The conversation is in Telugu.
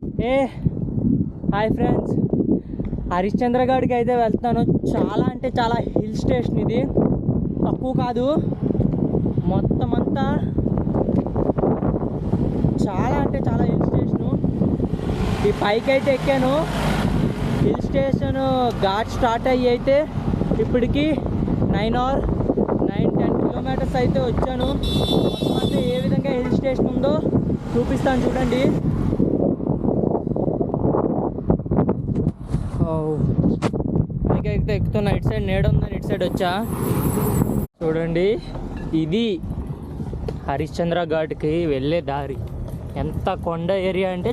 ఏ హాయ్ ఫ్రెండ్స్, హరిశ్చంద్ర గఢ్కి అయితే వెళ్తాను. చాలా అంటే చాలా హిల్ స్టేషన్ ఇది, తక్కువ కాదు. మొత్తం అంతా చాలా అంటే చాలా హిల్ స్టేషను. ఈ పైకి అయితే ఎక్కాను. హిల్ స్టేషన్ ఘాట్ స్టార్ట్ అయ్యి అయితే ఇప్పటికి 9 or 10 కిలోమీటర్స్ అయితే వచ్చాను. మొత్తం అంటే ఏ విధంగా హిల్ స్టేషన్ ఉందో చూపిస్తాను చూడండి. పైకి అయితే ఎక్కుతున్నా. ఇటు సైడ్ నీడ ఉందని ఇటు సైడ్ వచ్చా. చూడండి, ఇది హరిశ్చంద్ర ఘాట్కి వెళ్ళే దారి. ఎంత కొండ ఏరియా అంటే